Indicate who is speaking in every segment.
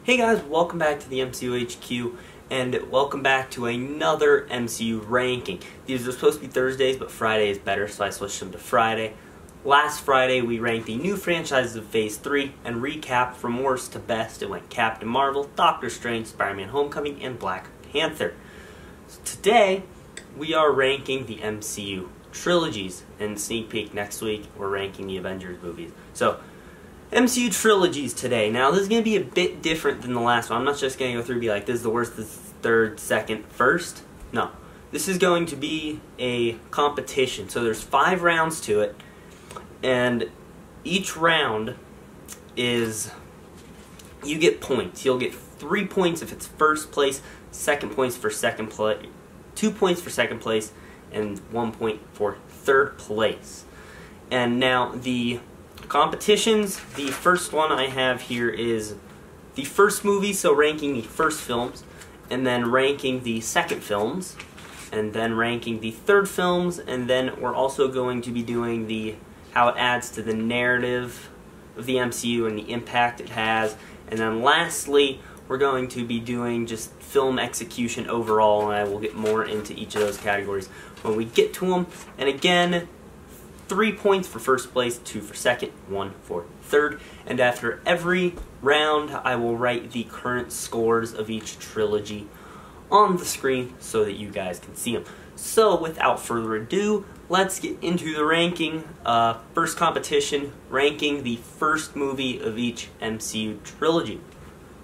Speaker 1: Hey guys, welcome back to the MCU HQ, and welcome back to another MCU ranking. These are supposed to be Thursdays, but Friday is better, so I switched them to Friday. Last Friday, we ranked the new franchises of Phase 3, and recapped from worst to best. It went Captain Marvel, Doctor Strange, Spider-Man Homecoming, and Black Panther. So today, we are ranking the MCU Trilogies, and sneak peek next week, we're ranking the Avengers movies. So, MCU Trilogies today. Now, this is going to be a bit different than the last one. I'm not just going to go through and be like, this is the worst, this is third, second, first. No. This is going to be a competition. So there's 5 rounds to it, and each round is, you get points. You'll get 3 points if it's first place, 2 points for second place, 2 points for second place, and 1 point for third place. And now the competitions, the first one I have here is the first movie, so ranking the first films, and then ranking the second films, and then ranking the third films, and then we're also going to be doing the how it adds to the narrative of the MCU and the impact it has, and then lastly we're going to be doing just film execution overall, and I will get more into each of those categories when we get to them. And again, 3 points for first place, 2 for second, 1 for third. And after every round, I will write the current scores of each trilogy on the screen so that you guys can see them. So, without further ado, let's get into the ranking. First competition, ranking the first movie of each MCU trilogy.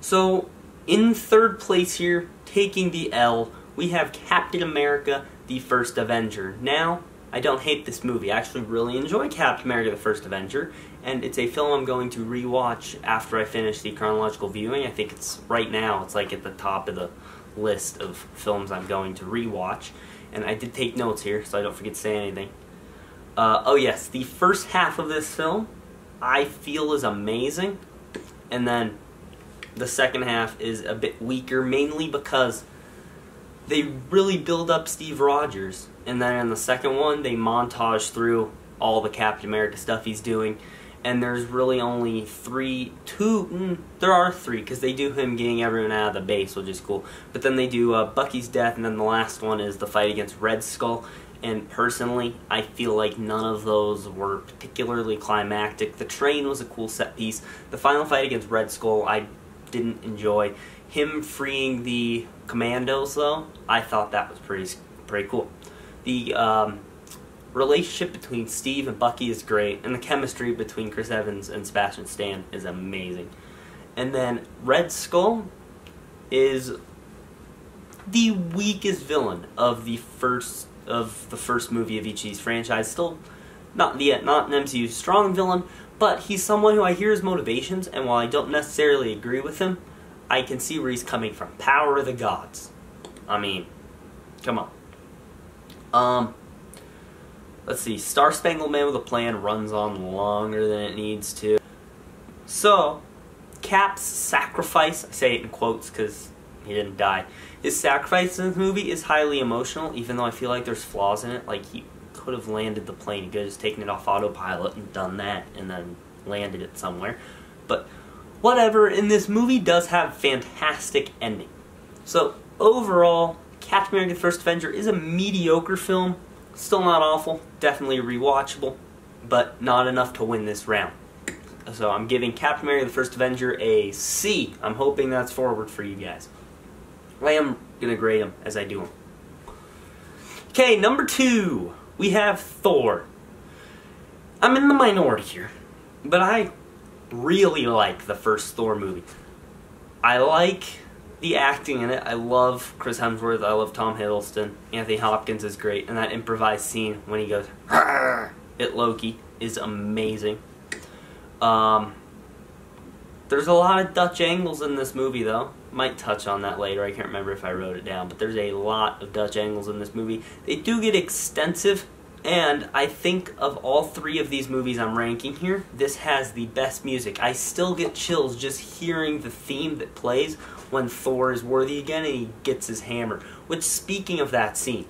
Speaker 1: So, in third place here, taking the L, we have Captain America, the First Avenger. Now, I don't hate this movie. I actually really enjoy Captain America the First Avenger, and it's a film I'm going to rewatch after I finish the chronological viewing. I think it's right now, it's like at the top of the list of films I'm going to rewatch. And I did take notes here, so I don't forget to say anything. Oh yes, the first half of this film I feel is amazing, and then the second half is a bit weaker, mainly because they really build up Steve Rogers, and then in the second one, they montage through all the Captain America stuff he's doing, and there's really only there are three, because they do him getting everyone out of the base, which is cool, but then they do Bucky's death, and then the last one is the fight against Red Skull, and personally, I feel like none of those were particularly climactic. The train was a cool set piece. The final fight against Red Skull, I didn't enjoy. Him freeing the commandos, though, I thought that was pretty cool. The relationship between Steve and Bucky is great, and the chemistry between Chris Evans and Sebastian Stan is amazing. And then Red Skull is the weakest villain of the first movie of each of these franchises. Still not an MCU strong villain, but he's someone who I hear his motivations, and while I don't necessarily agree with him, I can see where he's coming from. Power of the gods. I mean, come on. Let's see. Star Spangled Man with a Plan runs on longer than it needs to. So, Cap's sacrifice, I say it in quotes because he didn't die. His sacrifice in this movie is highly emotional, even though I feel like there's flaws in it. Like, he could have landed the plane. He could have just taken it off autopilot and done that, and then landed it somewhere. But whatever, and this movie does have a fantastic ending. So, overall, Captain America the First Avenger is a mediocre film. Still not awful, definitely rewatchable, but not enough to win this round. So I'm giving Captain America the First Avenger a C. I'm hoping that's forward for you guys. I am going to grade them as I do them. Okay, number 2, we have Thor. I'm in the minority here, but I really like the first Thor movie. I like the acting in it. I love Chris Hemsworth. I love Tom Hiddleston. Anthony Hopkins is great, and that improvised scene when he goes "Arr!" at Loki is amazing. There's a lot of Dutch angles in this movie, though. Might touch on that later. I can't remember if I wrote it down, but there's a lot of Dutch angles in this movie. They do get extensive, and I think of all 3 of these movies I'm ranking here, this has the best music. I still get chills just hearing the theme that plays when Thor is worthy again and he gets his hammer. Which, speaking of that scene,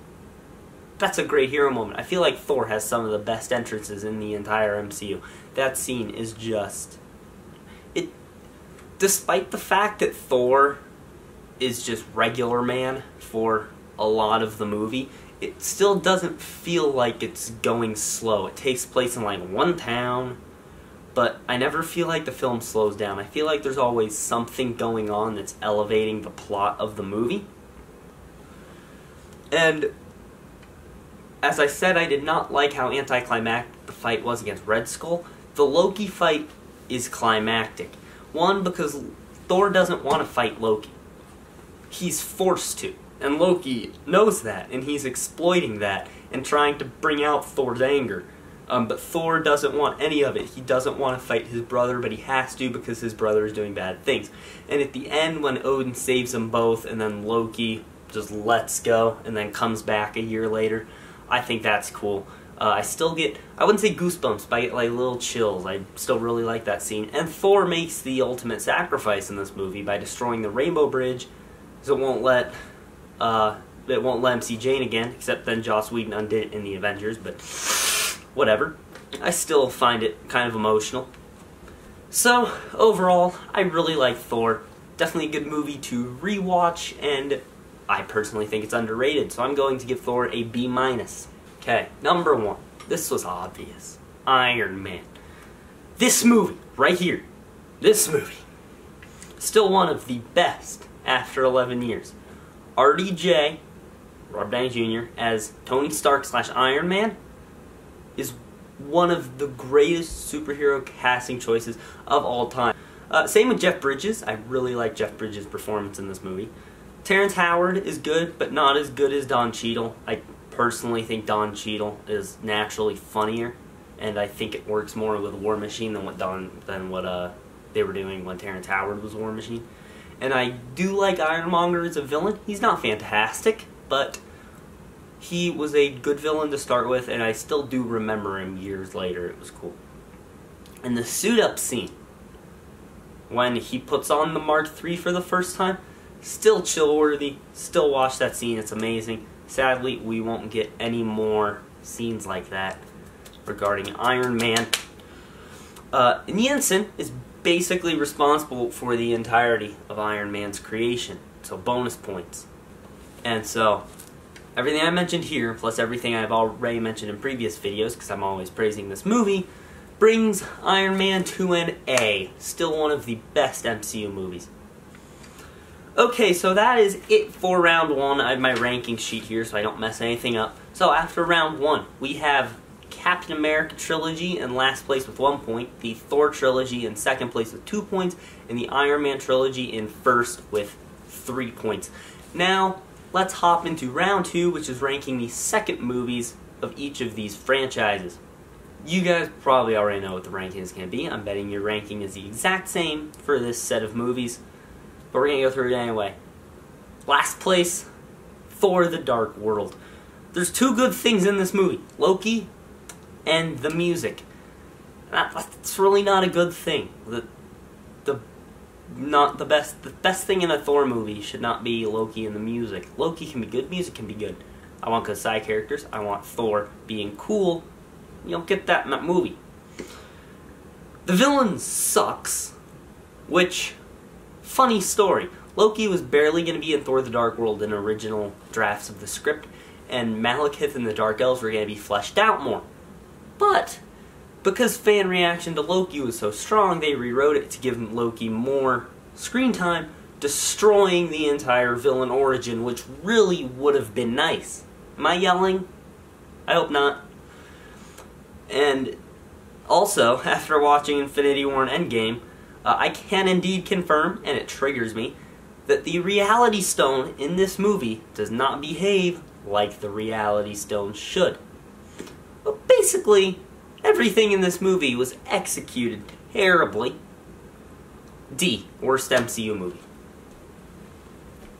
Speaker 1: that's a great hero moment. I feel like Thor has some of the best entrances in the entire MCU. That scene is just... despite the fact that Thor is just regular man for a lot of the movie, it still doesn't feel like it's going slow. It takes place in like one town, but I never feel like the film slows down. I feel like there's always something going on that's elevating the plot of the movie. And as I said, I did not like how anticlimactic the fight was against Red Skull. The Loki fight is climactic. One, because Thor doesn't want to fight Loki. He's forced to. And Loki knows that, and he's exploiting that and trying to bring out Thor's anger. But Thor doesn't want any of it. He doesn't want to fight his brother, but he has to because his brother is doing bad things. And at the end, when Odin saves them both, and then Loki just lets go, and then comes back a year later, I think that's cool. I still get, I wouldn't say goosebumps, but I get like little chills. I still really like that scene. And Thor makes the ultimate sacrifice in this movie by destroying the Rainbow Bridge, so it won't let him see Jane again, except then Joss Whedon undid it in the Avengers, but whatever. I still find it kind of emotional. So, overall, I really like Thor. Definitely a good movie to rewatch, and I personally think it's underrated, so I'm going to give Thor a B-. Okay, number 1. This was obvious. Iron Man. This movie, right here, this movie, still one of the best after 11 years. RDJ, Robert Downey Jr., as Tony Stark / Iron Man, is one of the greatest superhero casting choices of all time. Same with Jeff Bridges. I really like Jeff Bridges' performance in this movie. Terrence Howard is good, but not as good as Don Cheadle. I personally think Don Cheadle is naturally funnier, and I think it works more with War Machine than what they were doing when Terrence Howard was War Machine. And I do like Ironmonger as a villain. He's not fantastic, but he was a good villain to start with, and I still do remember him years later. It was cool. And the suit-up scene, when he puts on the Mark III for the first time, still chill-worthy. Still watch that scene. It's amazing. Sadly, we won't get any more scenes like that regarding Iron Man. And Jensen is basically responsible for the entirety of Iron Man's creation, so bonus points. And so, everything I mentioned here, plus everything I've already mentioned in previous videos, because I'm always praising this movie, brings Iron Man to an A. Still one of the best MCU movies. Okay, so that is it for round 1. I have my ranking sheet here so I don't mess anything up. So after round 1, we have Captain America Trilogy in last place with 1 point, the Thor Trilogy in second place with 2 points, and the Iron Man Trilogy in first with 3 points. Now, let's hop into round 2, which is ranking the second movies of each of these franchises. You guys probably already know what the ranking is going to be. I'm betting your ranking is the exact same for this set of movies, but we're going to go through it anyway. Last place, Thor: The Dark World. There's 2 good things in this movie, Loki and the music. That's really not a good thing. The best thing in a Thor movie should not be Loki and the music. Loki can be good, music can be good. I want good side characters. I want Thor being cool. You don't get that in that movie. The villain sucks, which, funny story. Loki was barely going to be in Thor: The Dark World in original drafts of the script, and Malekith and the Dark Elves were going to be fleshed out more. But, because fan reaction to Loki was so strong, they rewrote it to give Loki more screen time, destroying the entire villain origin, which really would have been nice. Am I yelling? I hope not. And also, after watching Infinity War and Endgame, I can indeed confirm, and it triggers me, that the Reality Stone in this movie does not behave like the Reality Stone should. But basically, everything in this movie was executed terribly. D, worst MCU movie.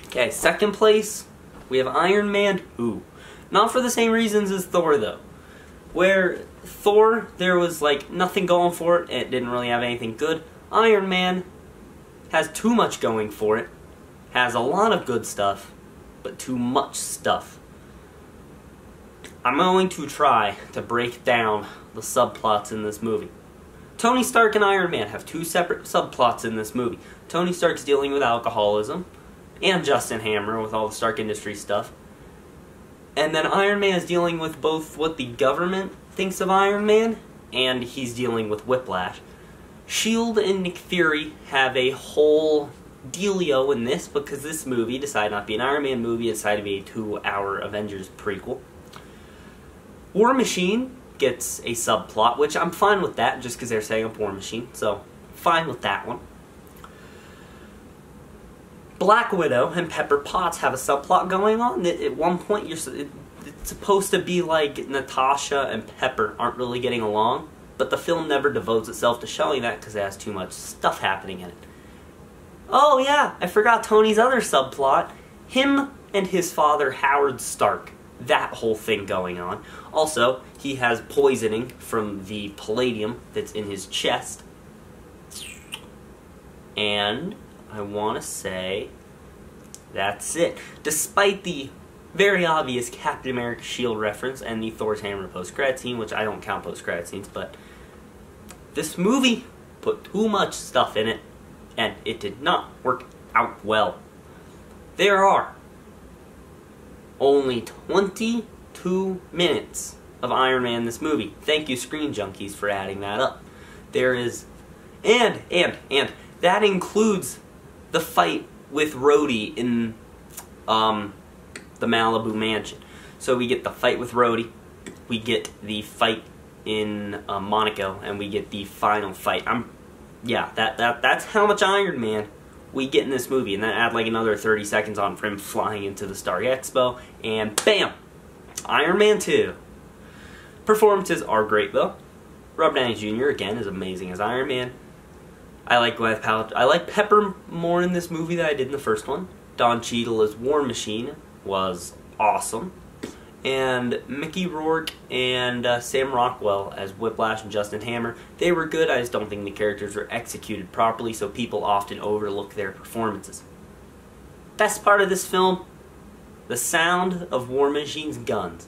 Speaker 1: Okay, second place, we have Iron Man 2. Not for the same reasons as Thor, though. Where Thor, there was like nothing going for it, and it didn't really have anything good. Iron Man has too much going for it, has a lot of good stuff, but too much stuff. I'm going to try to break down the subplots in this movie. Tony Stark and Iron Man have 2 separate subplots in this movie. Tony Stark's dealing with alcoholism, and Justin Hammer with all the Stark Industries stuff. And then Iron Man is dealing with both what the government thinks of Iron Man, and he's dealing with Whiplash. S.H.I.E.L.D. and Nick Fury have a whole dealio in this, because this movie decided not to be an Iron Man movie, it decided to be a 2-hour Avengers prequel. War Machine gets a subplot, which I'm fine with that, just because they're setting up War Machine, so fine with that one. Black Widow and Pepper Potts have a subplot going on. At one point, it's supposed to be like Natasha and Pepper aren't really getting along, but the film never devotes itself to showing that because it has too much stuff happening in it. Oh yeah, I forgot Tony's other subplot. Him and his father, Howard Stark. That whole thing going on. Also, he has poisoning from the palladium that's in his chest. And I want to say that's it. Despite the very obvious Captain America S.H.I.E.L.D. reference and the Thor's Hammer post-credit scene, which I don't count post-credit scenes, but this movie put too much stuff in it, and it did not work out well. There are only 22 minutes of Iron Man in this movie. Thank you, Screen Junkies, for adding that up. There is, and that includes the fight with Rhodey in the Malibu mansion. So we get the fight with Rhodey, we get the fight in Monaco, and we get the final fight. That's how much Iron Man we get in this movie, and then add like another 30 seconds on for him flying into the Stark Expo, and bam! Iron Man 2. Performances are great though. Robert Downey Jr. again is amazing as Iron Man. I like Gwyneth Paltrow. I like Pepper more in this movie than I did in the first one. Don Cheadle as War Machine was awesome. And Mickey Rourke and Sam Rockwell as Whiplash and Justin Hammer, they were good. I just don't think the characters were executed properly, so people often overlook their performances. Best part of this film, the sound of War Machine's guns.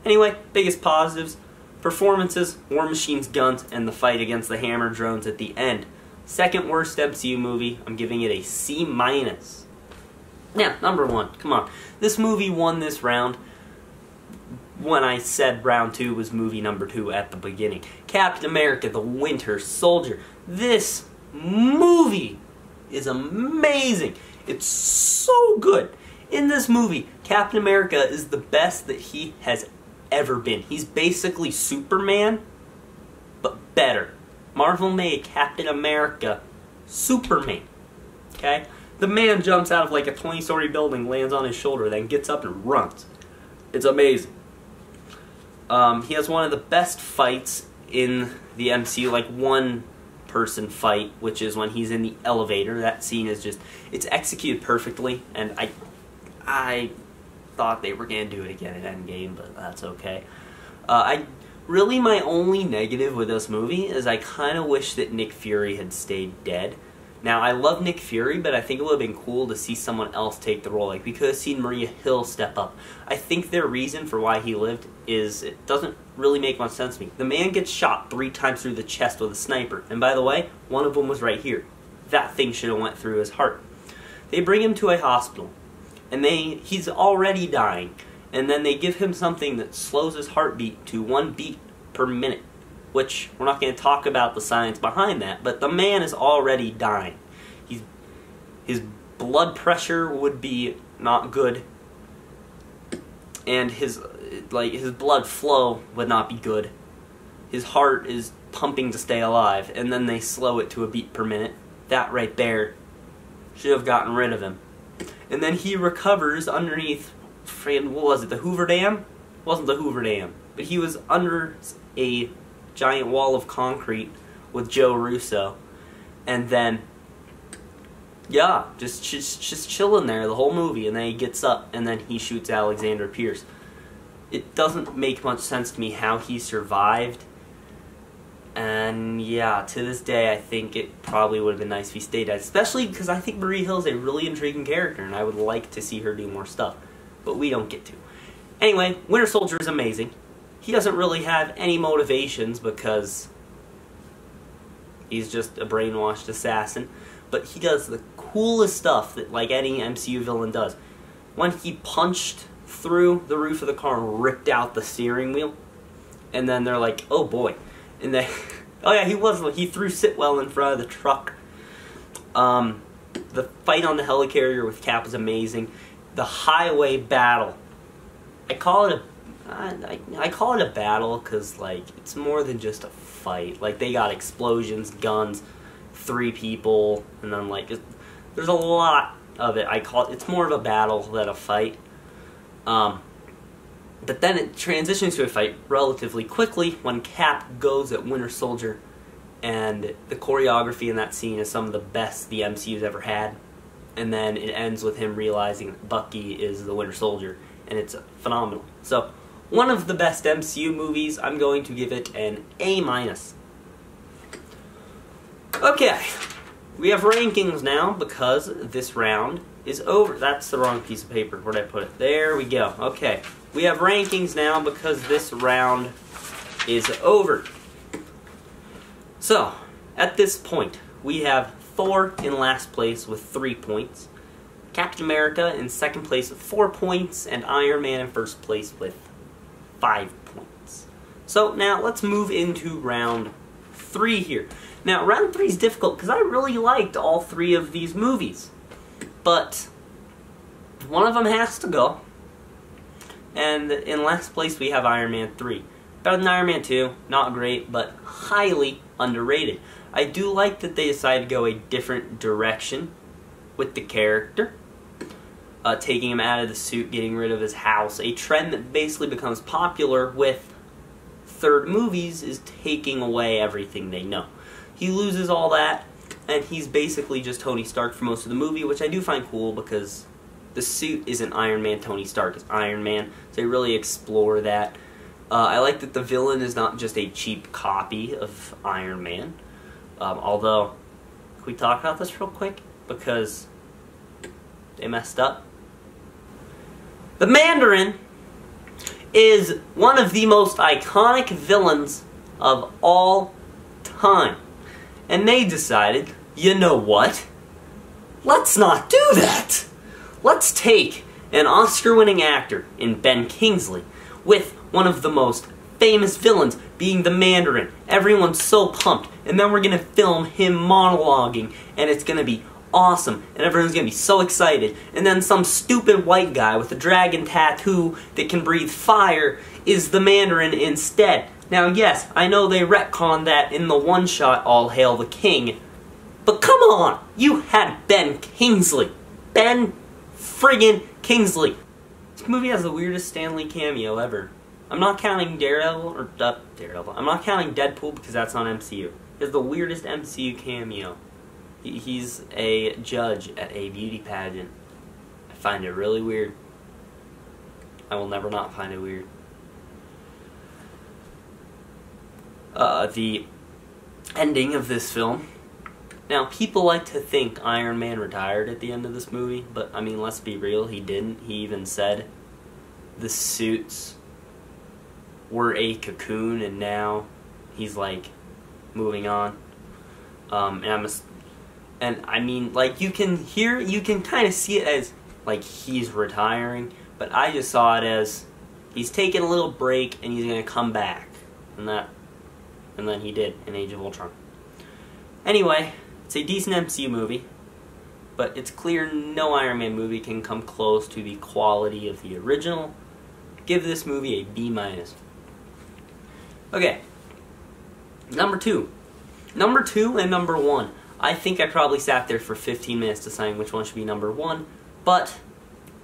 Speaker 1: Anyway, biggest positives. Performances, War Machine's guns, and the fight against the Hammer drones at the end. Second worst MCU movie, I'm giving it a C-. Now, number one, come on. This movie won this round when I said round 2 was movie number 2 at the beginning. Captain America, the Winter Soldier. This movie is amazing. It's so good. In this movie, Captain America is the best that he has ever been. He's basically Superman, but better. Marvel made Captain America Superman. Okay? The man jumps out of like a 20-story building, lands on his shoulder, then gets up and runs. It's amazing. He has one of the best fights in the MCU, like one-person fight, which is when he's in the elevator. That scene is just, it's executed perfectly, and I thought they were going to do it again at Endgame, but that's okay. Really, my only negative with this movie is I kind of wish that Nick Fury had stayed dead. Now, I love Nick Fury, but I think it would have been cool to see someone else take the role. Like, we could have seen Maria Hill step up. I think their reason for why he lived is, it doesn't really make much sense to me. The man gets shot 3 times through the chest with a sniper, and by the way, one of them was right here. That thing should have went through his heart. They bring him to a hospital, and he's already dying, and then they give him something that slows his heartbeat to 1 beat per minute, which we're not going to talk about the science behind that, but the man is already dying. His blood pressure would be not good, and his blood flow would not be good. His heart is pumping to stay alive, and then they slow it to 1 beat per minute. That right there should have gotten rid of him. And then he recovers underneath, what was it, the Hoover Dam? It wasn't the Hoover Dam, but he was under a giant wall of concrete with Joe Russo, and then, yeah, just chilling there the whole movie, and then he gets up, and then he shoots Alexander Pierce. It doesn't make much sense to me how he survived, and yeah, to this day, I think it probably would have been nice if he stayed dead, especially because I think Maria Hill is a really intriguing character, and I would like to see her do more stuff. but we don't get to. Anyway, Winter Soldier is amazing. He doesn't really have any motivations because he's just a brainwashed assassin, but he does the coolest stuff that like any MCU villain does. When he punched through the roof of the car and ripped out the steering wheel, and then they're like, oh boy, and they, oh yeah, he threw Sitwell in front of the truck. The fight on the helicarrier with Cap is amazing. The highway battle, I call it a battle because like it's more than just a fight. Like they got explosions, guns, 3 people, and then like there's a lot of it. It's more of a battle than a fight. But then it transitions to a fight relatively quickly when Cap goes at Winter Soldier, and the choreography in that scene is some of the best the MCU's ever had. And then it ends with him realizing that Bucky is the Winter Soldier, and it's phenomenal. So, one of the best MCU movies. I'm going to give it an A-. Okay, we have rankings now because this round is over. That's the wrong piece of paper. Where did I put it? There we go. Okay, we have rankings now because this round is over. So, at this point, we have Thor in last place with 3 points, Captain America in second place with 4 points, and Iron Man in first place with 5 points. So now let's move into round 3 here. Now round 3 is difficult because I really liked all 3 of these movies, but one of them has to go. And in last place we have Iron Man 3. Better than Iron Man 2, not great, but highly underrated. I do like that they decided to go a different direction with the character. Taking him out of the suit, getting rid of his house. A trend that basically becomes popular with third movies is taking away everything they know. He loses all that, and he's basically just Tony Stark for most of the movie, which I do find cool because the suit isn't Iron Man, Tony Stark is Iron Man, so they really explore that. I like that the villain is not just a cheap copy of Iron Man. Although, can we talk about this real quick? Because they messed up. The Mandarin is one of the most iconic villains of all time. And they decided, you know what? Let's not do that! Let's take an Oscar-winning actor in Ben Kingsley with one of the most famous villains being the Mandarin. Everyone's so pumped. And then we're going to film him monologuing, and it's going to be awesome, and everyone's going to be so excited. And then some stupid white guy with a dragon tattoo that can breathe fire is the Mandarin instead. Now, yes, I know they retconned that in the one-shot All Hail the King, but come on! You had Ben Kingsley. Ben friggin' Kingsley. This movie has the weirdest Stan Lee cameo ever. I'm not counting Daredevil, I'm not counting Deadpool because that's on MCU. He has the weirdest MCU cameo. He's a judge at a beauty pageant. I find it really weird. I will never not find it weird. The ending of this film. Now, people like to think Iron Man retired at the end of this movie, but, I mean, let's be real, he didn't. He even said the suits were a cocoon, and now he's, like, moving on. And I mean, like, you can kind of see it as, like, he's retiring, but I just saw it as he's taking a little break and he's gonna come back. And then he did in Age of Ultron. Anyway, it's a decent MCU movie, but it's clear no Iron Man movie can come close to the quality of the original. Give this movie a B-. Okay, number 2. Number 2 and number 1. I think I probably sat there for 15 minutes deciding which one should be number 1, but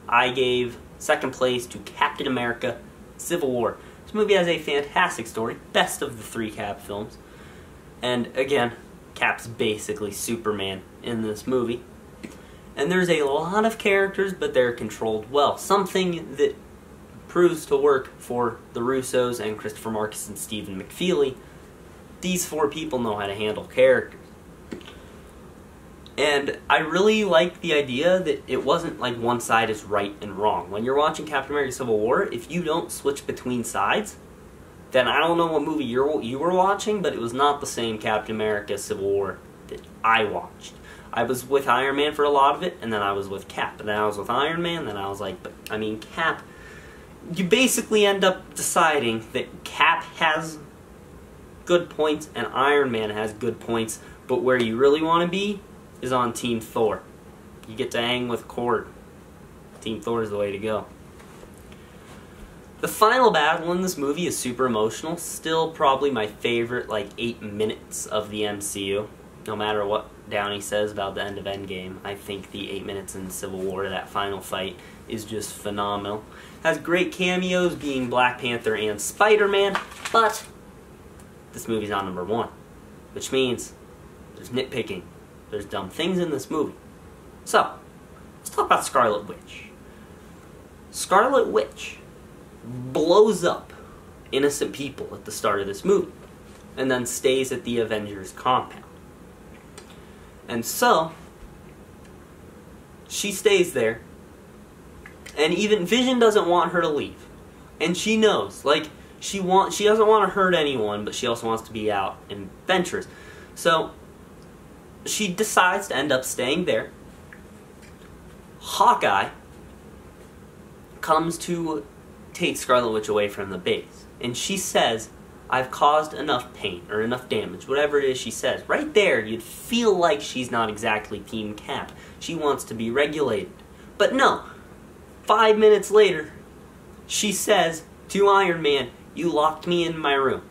Speaker 1: I gave second place to Captain America: Civil War. This movie has a fantastic story, best of the 3 Cap films, and again, Cap's basically Superman in this movie. And there's a lot of characters, but they're controlled well, something that proves to work for the Russos and Christopher Marcus and Stephen McFeely. These 4 people know how to handle characters. And I really like the idea that it wasn't like one side is right and wrong. When you're watching Captain America Civil War, if you don't switch between sides, then I don't know what movie you were watching, but it was not the same Captain America Civil War that I watched. I was with Iron Man for a lot of it, and then I was with Cap. And then I was with Iron Man, and then I was like, but, I mean, Cap... You basically end up deciding that Cap has good points and Iron Man has good points, but where you really want to be is on Team Thor. You get to hang with Cord. Team Thor is the way to go. The final battle in this movie is super emotional. Still probably my favorite, like, 8 minutes of the MCU. No matter what Downey says about the end of Endgame, I think the 8 minutes in Civil War, that final fight, is just phenomenal. Has great cameos being Black Panther and Spider-Man, but this movie's not number 1. Which means there's nitpicking. There's dumb things in this movie. So, let's talk about Scarlet Witch. Scarlet Witch blows up innocent people at the start of this movie, and then stays at the Avengers compound. And so, she stays there, and even Vision doesn't want her to leave. And she knows, like, she doesn't want to hurt anyone, but she also wants to be out and adventurous. So, she decides to end up staying there. Hawkeye comes to take Scarlet Witch away from the base. And she says, I've caused enough pain, or enough damage, whatever it is she says. Right there, you'd feel like she's not exactly Team Cap. She wants to be regulated. But no, 5 minutes later, she says to Iron Man, you locked me in my room.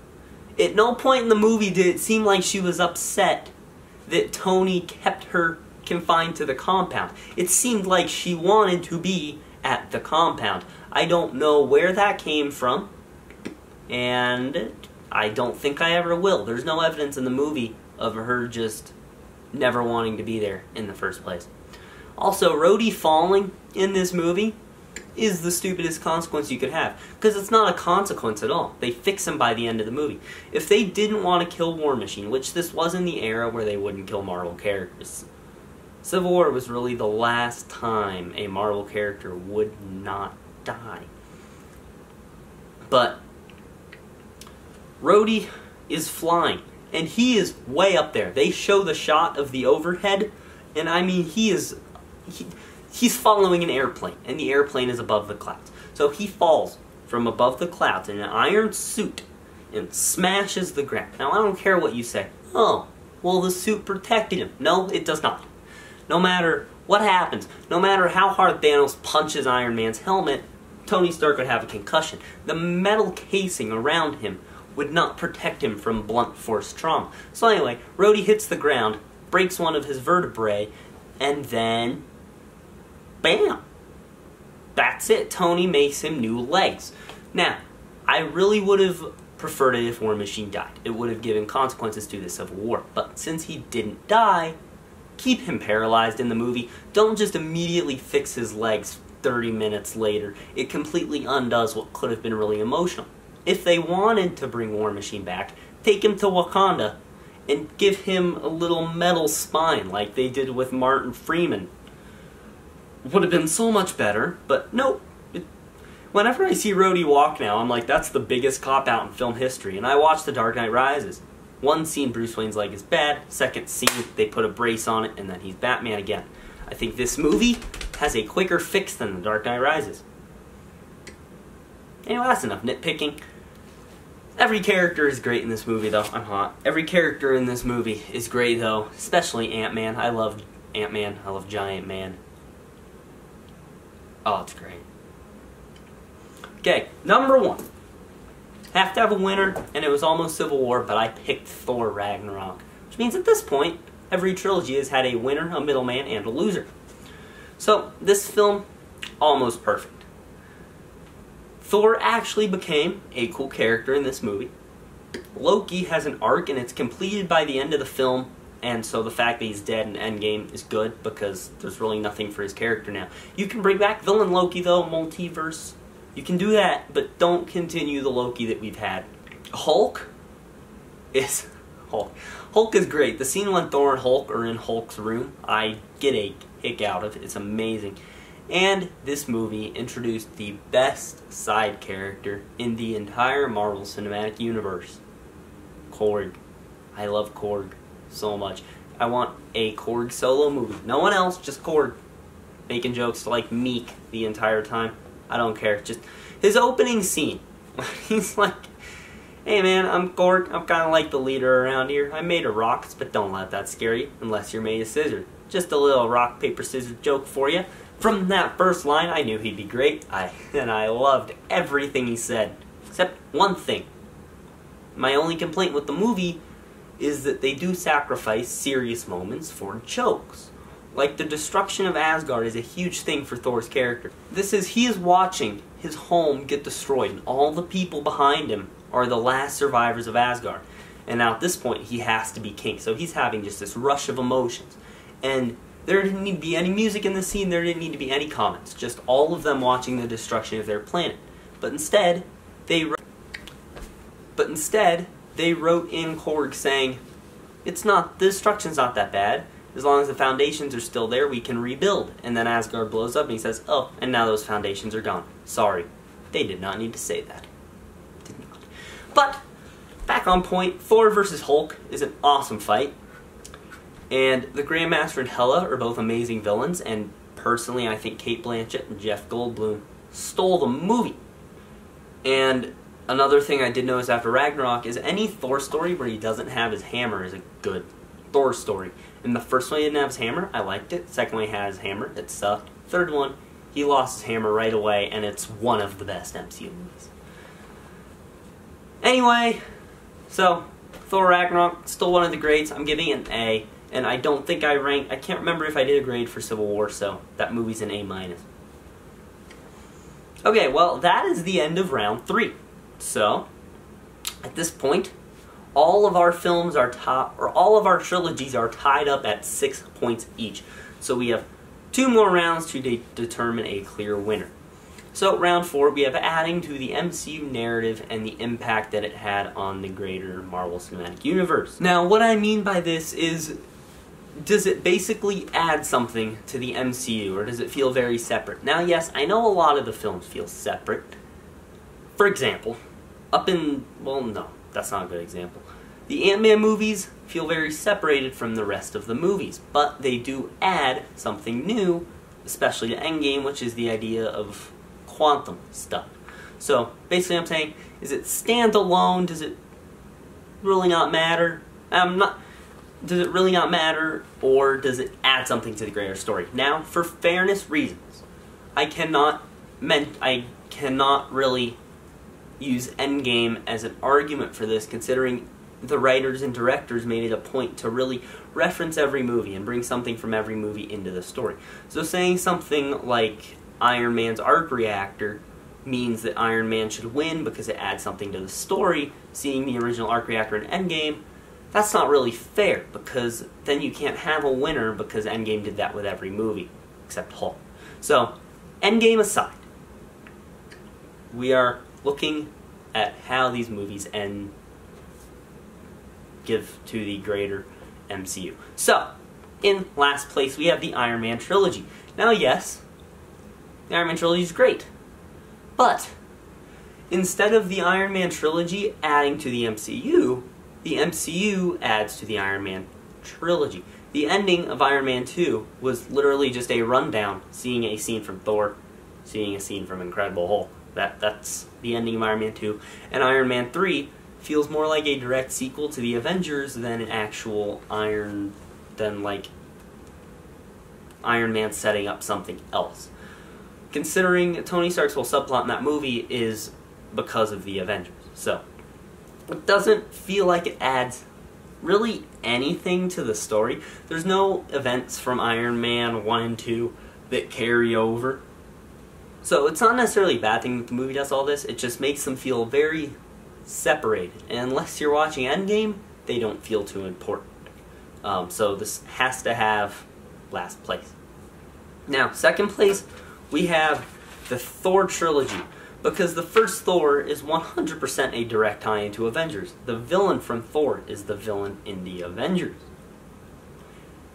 Speaker 1: At no point in the movie did it seem like she was upset that Tony kept her confined to the compound. It seemed like she wanted to be at the compound. I don't know where that came from, and I don't think I ever will. There's no evidence in the movie of her just never wanting to be there in the first place. Also, Rhodey falling in this movie is the stupidest consequence you could have, because it's not a consequence at all. They fix him by the end of the movie. If they didn't want to kill War Machine, which this was in the era where they wouldn't kill Marvel characters, Civil War was really the last time a Marvel character would not die. But Rhodey is flying, and he is way up there. They show the shot of the overhead, and I mean, he's following an airplane, and the airplane is above the clouds. So he falls from above the clouds in an iron suit and smashes the ground. Now, I don't care what you say. Oh, well, the suit protected him. No, it does not. No matter what happens, no matter how hard Thanos punches Iron Man's helmet, Tony Stark would have a concussion. The metal casing around him would not protect him from blunt force trauma. So anyway, Rhodey hits the ground, breaks one of his vertebrae, and then bam! That's it. Tony makes him new legs. Now, I really would have preferred it if War Machine died. It would have given consequences to the Civil War. But since he didn't die, keep him paralyzed in the movie. Don't just immediately fix his legs 30 minutes later. It completely undoes what could have been really emotional. If they wanted to bring War Machine back, take him to Wakanda and give him a little metal spine like they did with Martin Freeman. Would have been so much better, but nope. Whenever I see Rhodey walk now, I'm like, that's the biggest cop-out in film history. And I watch The Dark Knight Rises. One scene, Bruce Wayne's leg is bad. Second scene, they put a brace on it, and then he's Batman again. I think this movie has a quicker fix than The Dark Knight Rises. Anyway, that's enough nitpicking. Every character is great in this movie, though. I'm hot. Every character in this movie is great, though. Especially Ant-Man. I love Ant-Man. I love Giant Man. Oh, it's great. Okay, number 1. Have to have a winner, and it was almost Civil War, but I picked Thor Ragnarok. Which means at this point, every trilogy has had a winner, a middleman, and a loser. So, this film, almost perfect. Thor actually became a cool character in this movie. Loki has an arc, and it's completed by the end of the film, and so the fact that he's dead in Endgame is good, because there's really nothing for his character now. You can bring back villain Loki, though, multiverse. You can do that, but don't continue the Loki that we've had. Hulk is Hulk. Hulk is great. The scene when Thor and Hulk are in Hulk's room, I get a kick out of it. It's amazing. And this movie introduced the best side character in the entire Marvel Cinematic Universe. Korg. I love Korg so much. I want a Korg solo movie. No one else, just Korg. Making jokes like Meek the entire time. I don't care. Just his opening scene. He's like, hey man, I'm Korg. I'm kind of like the leader around here. I'm made of rocks, but don't let that scare you unless you're made of scissors. Just a little rock, paper, scissors joke for you. From that first line, I knew he'd be great. And I loved everything he said. Except one thing. My only complaint with the movie is that they do sacrifice serious moments for jokes. Like the destruction of Asgard is a huge thing for Thor's character. He is watching his home get destroyed, and all the people behind him are the last survivors of Asgard. And now at this point, he has to be king. So he's having just this rush of emotions. And there didn't need to be any music in the scene, there didn't need to be any comments. Just all of them watching the destruction of their planet. But instead, they wrote in Korg saying, the destruction's not that bad. As long as the foundations are still there, we can rebuild. And then Asgard blows up and he says, oh, and now those foundations are gone. Sorry. They did not need to say that. Did not. But, back on point, Thor versus Hulk is an awesome fight. And the Grandmaster and Hela are both amazing villains, and personally I think Cate Blanchett and Jeff Goldblum stole the movie. And another thing I did notice after Ragnarok is any Thor story where he doesn't have his hammer is a good Thor story. In the first one he didn't have his hammer, I liked it. Second one he had his hammer, it sucked. Third one, he lost his hammer right away, and it's one of the best MCU movies. Anyway, so Thor Ragnarok, still one of the greats. I'm giving it an A. And I don't think I can't remember if I did a grade for Civil War, so that movie's an A-. Okay, well, that is the end of round 3. So, at this point, all of our trilogies are tied up at 6 points each. So we have 2 more rounds to determine a clear winner. So, round 4, we have adding to the MCU narrative and the impact that it had on the greater Marvel Cinematic Universe. Now, what I mean by this is, does it basically add something to the MCU, or does it feel very separate? Now, yes, I know a lot of the films feel separate. For example, well, no, that's not a good example. The Ant-Man movies feel very separated from the rest of the movies, but they do add something new, especially to Endgame, which is the idea of quantum stuff. So, basically I'm saying, is it standalone? Does it really not matter? Does it really not matter, or does it add something to the greater story? Now, for fairness reasons, I cannot really use Endgame as an argument for this, considering the writers and directors made it a point to really reference every movie and bring something from every movie into the story. So saying something like Iron Man's arc reactor means that Iron Man should win because it adds something to the story, seeing the original arc reactor in Endgame, that's not really fair, because then you can't have a winner, because Endgame did that with every movie, except Hulk. So, Endgame aside, we are looking at how these ends give to the greater MCU. So, in last place, we have the Iron Man Trilogy. Now, yes, the Iron Man Trilogy is great, but instead of the Iron Man Trilogy adding to the MCU adds to the Iron Man Trilogy. The ending of Iron Man 2 was literally just a rundown, seeing a scene from Thor, seeing a scene from Incredible Hulk. That's the ending of Iron Man 2. And Iron Man 3 feels more like a direct sequel to the Avengers than an actual Iron Man setting up something else. Considering Tony Stark's whole subplot in that movie is because of the Avengers. So, it doesn't feel like it adds really anything to the story. There's no events from Iron Man 1 and 2 that carry over. So it's not necessarily a bad thing that the movie does all this, it just makes them feel very separated. And unless you're watching Endgame, they don't feel too important. So this has to have last place. Now, second place, we have the Thor trilogy. Because the first Thor is 100% a direct tie into Avengers. The villain from Thor is the villain in the Avengers.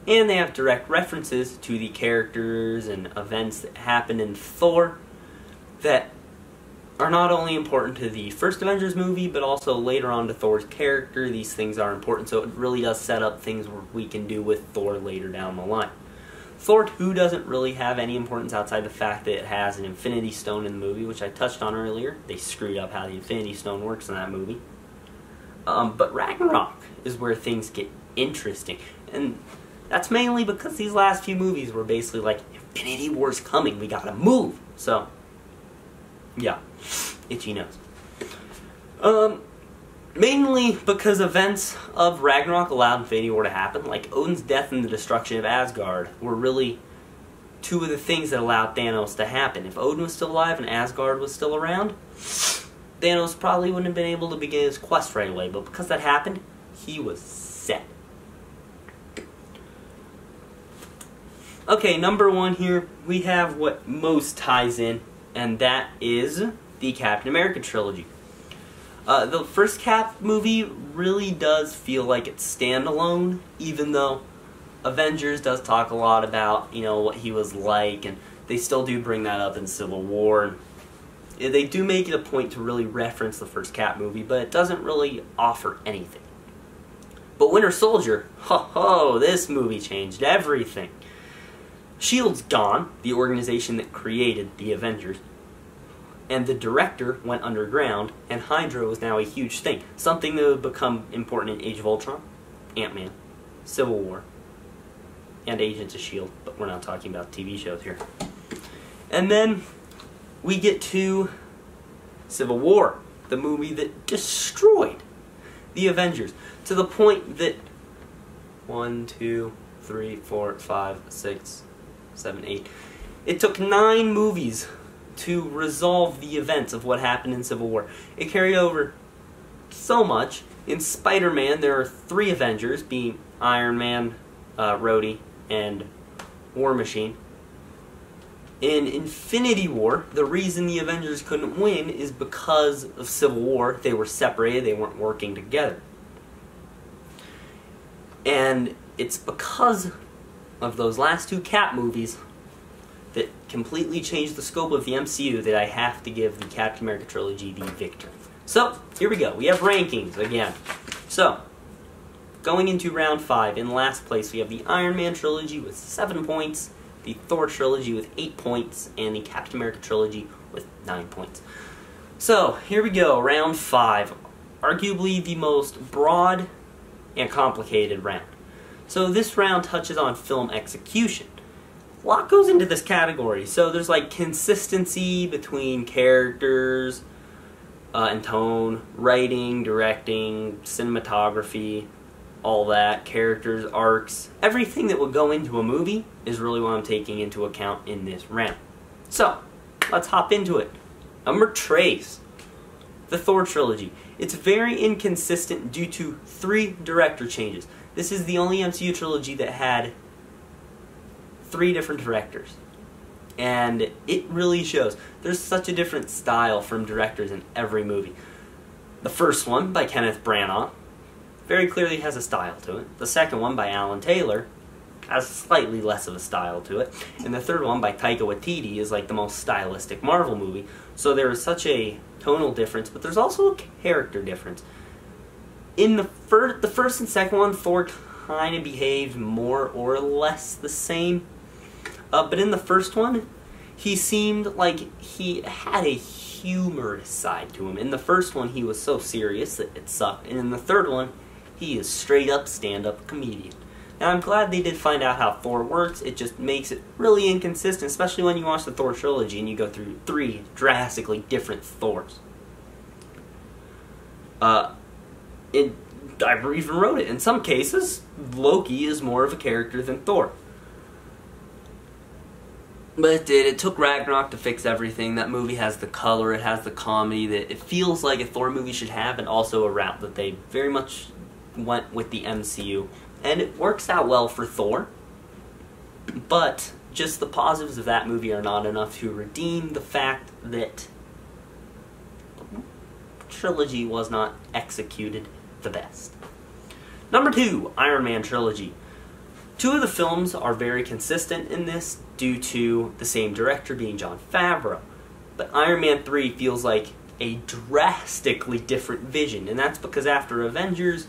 Speaker 1: And they have direct references to the characters and events that happen in Thor that are not only important to the first Avengers movie, but also later on to Thor's character. These things are important, so it really does set up things we can do with Thor later down the line. Thor 2 doesn't really have any importance outside the fact that it has an Infinity Stone in the movie, which I touched on earlier. They screwed up how the Infinity Stone works in that movie. But Ragnarok is where things get interesting. And that's mainly because these last few movies were basically like, Infinity War's coming, we gotta move. So, yeah, itchy nose. Mainly because events of Ragnarok allowed Infinity War to happen, like Odin's death and the destruction of Asgard were really two of the things that allowed Thanos to happen. If Odin was still alive and Asgard was still around, Thanos probably wouldn't have been able to begin his quest right away, but because that happened, he was set. Okay, number one here, we have what most ties in, and that is the Captain America trilogy. The first Cap movie really does feel like it's standalone, even though Avengers does talk a lot about, what he was like, and they still do bring that up in Civil War. And they do make it a point to really reference the first Cap movie, but it doesn't really offer anything. But Winter Soldier, this movie changed everything. S.H.I.E.L.D's gone, the organization that created the Avengers. And the director went underground, and Hydra was now a huge thing. Something that would become important in Age of Ultron, Ant-Man, Civil War, and Agents of S.H.I.E.L.D., but we're not talking about TV shows here. And then we get to Civil War, the movie that destroyed the Avengers, to the point that 1, 2, 3, 4, 5, 6, 7, 8. It took 9 movies to resolve the events of what happened in Civil War. It carried over so much. In Spider-Man, there are 3 Avengers, being Iron Man, Rhodey, and War Machine. In Infinity War, the reason the Avengers couldn't win is because of Civil War. They were separated, they weren't working together. And it's because of those last 2 Cap movies that completely changed the scope of the MCU that I have to give the Captain America trilogy the victory. So, here we go. We have rankings again. So, going into round 5, in last place we have the Iron Man trilogy with 7 points, the Thor trilogy with 8 points, and the Captain America trilogy with 9 points. So, here we go, round 5. Arguably the most broad and complicated round. So this round touches on film execution. A lot goes into this category. So there's like consistency between characters and tone, writing, directing, cinematography, all that, characters, arcs. Everything that would go into a movie is really what I'm taking into account in this round. So, let's hop into it. Number trace. The Thor trilogy. It's very inconsistent due to 3 director changes. This is the only MCU trilogy that had 3 different directors. And it really shows. There's such a different style from directors in every movie. The first one, by Kenneth Branagh, very clearly has a style to it. The second one, by Alan Taylor, has slightly less of a style to it. And the third one, by Taika Waititi, is like the most stylistic Marvel movie. So there is such a tonal difference, but there's also a character difference. In the first and second one, Thor kind of behaved more or less the same. But in the first one, he seemed like he had a humorous side to him. In the first one, he was so serious that it sucked. And in the third one, he is straight up stand-up comedian. Now, I'm glad they did find out how Thor works. It just makes it really inconsistent, especially when you watch the Thor trilogy and you go through 3 drastically different Thors. I even wrote it. In some cases, Loki is more of a character than Thor. But it took Ragnarok to fix everything. That movie has the color, it has the comedy that it feels like a Thor movie should have, and also a route that they very much went with the MCU. And it works out well for Thor. But just the positives of that movie are not enough to redeem the fact that trilogy was not executed the best. Number 2, Iron Man Trilogy. 2 of the films are very consistent in this due to the same director being Jon Favreau. But Iron Man 3 feels like a drastically different vision, and that's because after Avengers,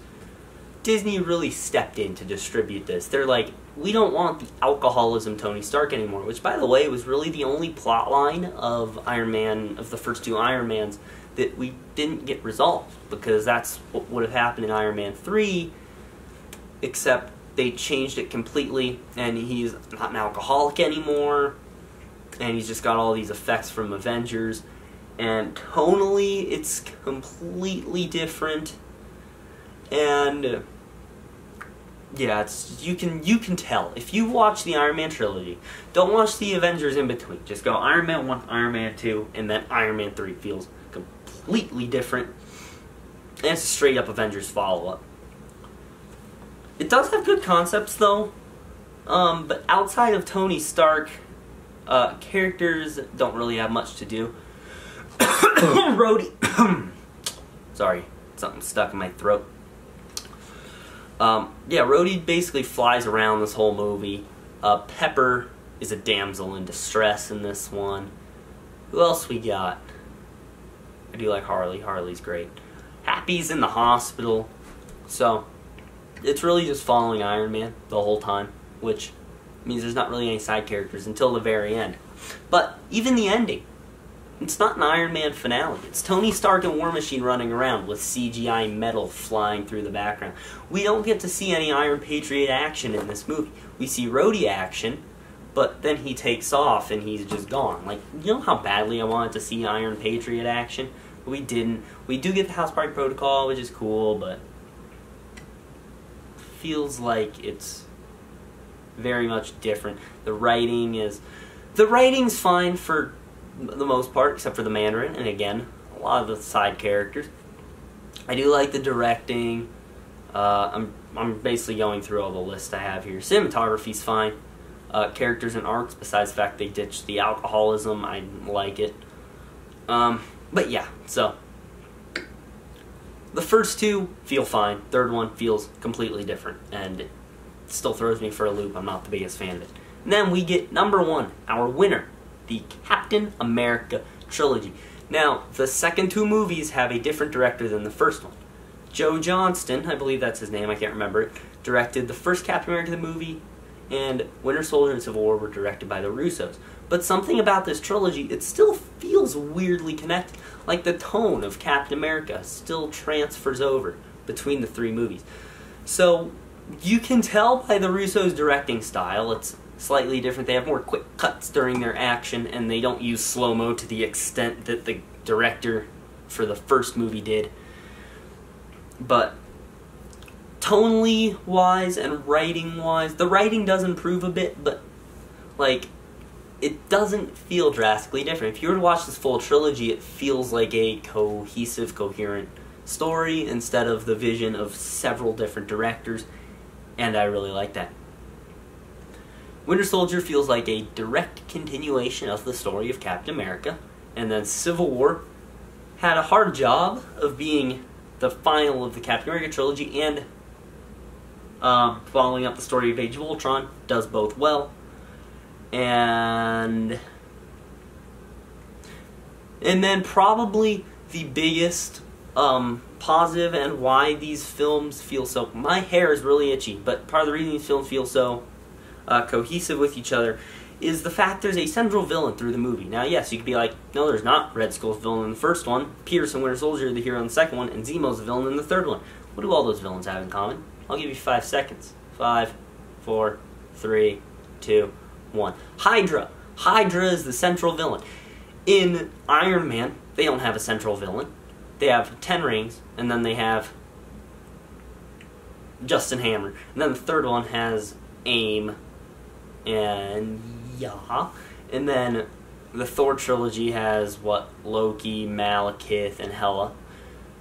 Speaker 1: Disney really stepped in to distribute this. They're like, we don't want the alcoholism Tony Stark anymore, which, by the way, was really the only plot line of Iron Man, of the first 2 Iron Mans, that we didn't get resolved, because that's what would have happened in Iron Man 3, except they changed it completely, and he's not an alcoholic anymore, and he's just got all these effects from Avengers, and tonally, it's completely different, and yeah, it's you can tell. If you watch the Iron Man trilogy, don't watch the Avengers in between. Just go Iron Man 1, Iron Man 2, and then Iron Man 3 feels completely different, and it's a straight-up Avengers follow-up. It does have good concepts, though, but outside of Tony Stark, characters don't really have much to do. Rhodey, sorry, something stuck in my throat. Yeah, Rhodey basically flies around this whole movie. Pepper is a damsel in distress in this one. Who else we got? I do like Harley. Harley's great. Happy's in the hospital. So, it's really just following Iron Man the whole time, which means there's not really any side characters until the very end. But even the ending, it's not an Iron Man finale. It's Tony Stark and War Machine running around with CGI metal flying through the background. We don't get to see any Iron Patriot action in this movie. We see Rhodey action, but then he takes off and he's just gone. Like, you know how badly I wanted to see Iron Patriot action? But we didn't. We do get the House Party Protocol, which is cool, but feels like it's very much different. The writing's fine for the most part, except for the Mandarin, and again, a lot of the side characters. I do like the directing. I'm basically going through all the lists I have here. Cinematography's fine. Characters and arcs, besides the fact they ditched the alcoholism, I like it. But yeah, so the first 2 feel fine. Third one feels completely different, and it still throws me for a loop. I'm not the biggest fan of it. And then we get number 1, our winner, the Captain America Trilogy. Now, the second 2 movies have a different director than the first one. Joe Johnston, I believe that's his name, I can't remember it, directed the first Captain America movie, and Winter Soldier and Civil War were directed by the Russos. But something about this trilogy, it still feels weirdly connected. Like the tone of Captain America still transfers over between the 3 movies. So, you can tell by the Russos' directing style, it's slightly different. They have more quick cuts during their action, and they don't use slow-mo to the extent that the director for the first movie did. But tonally wise and writing wise, the writing does improve a bit, but like it doesn't feel drastically different. If you were to watch this full trilogy, it feels like a cohesive, coherent story instead of the vision of several different directors, and I really like that. Winter Soldier feels like a direct continuation of the story of Captain America, and then Civil War had a hard job of being the final of the Captain America trilogy and following up the story of Age of Ultron, does both well. And then probably the biggest positive and why these films feel so... My hair is really itchy, but part of the reason these films feel so cohesive with each other is the fact there's a central villain through the movie. Now, yes, you could be like, no, there's not. Red Skull's the villain in the first one, Pierce and Winter Soldier are the hero in the second one, and Zemo's the villain in the third one. What do all those villains have in common? I'll give you 5 seconds. 5, 4, 3, 2, 1. Hydra. Hydra is the central villain. In Iron Man, they don't have a central villain. They have 10 rings, and then they have Justin Hammer. And then the third one has AIM, and yeah. And then the Thor trilogy has, what, Loki, Malekith, and Hela.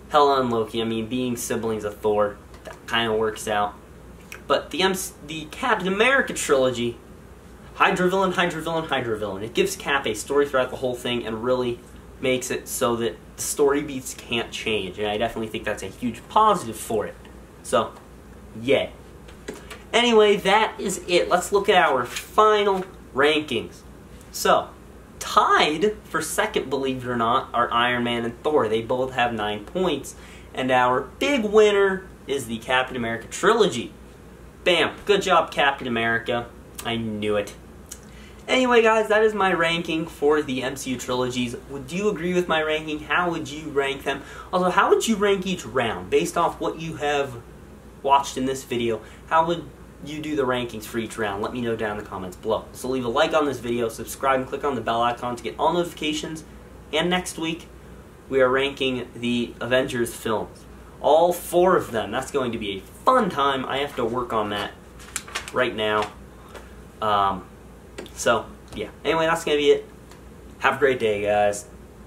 Speaker 1: Hela and Loki, I mean, being siblings of Thor, that kind of works out. But the Captain America trilogy, Hydra villain, Hydra villain, Hydra villain. It gives Cap a story throughout the whole thing, and really makes it so that the story beats can't change, and I definitely think that's a huge positive for it. So, yeah. Anyway, that is it. Let's look at our final rankings. So, tied for second, believe it or not, are Iron Man and Thor. They both have 9 points. And our big winner is the Captain America Trilogy. Bam! Good job, Captain America. I knew it. Anyway, guys, that is my ranking for the MCU Trilogies. Would you agree with my ranking? How would you rank them? Also, how would you rank each round? Based off what you have watched in this video, how would you do the rankings for each round? Let me know down in the comments below. So leave a like on this video, subscribe, and click on the bell icon to get all notifications. And next week, we are ranking the Avengers films. All 4 of them. That's going to be a fun time. I have to work on that right now. So, yeah. Anyway, that's going to be it. Have a great day, guys.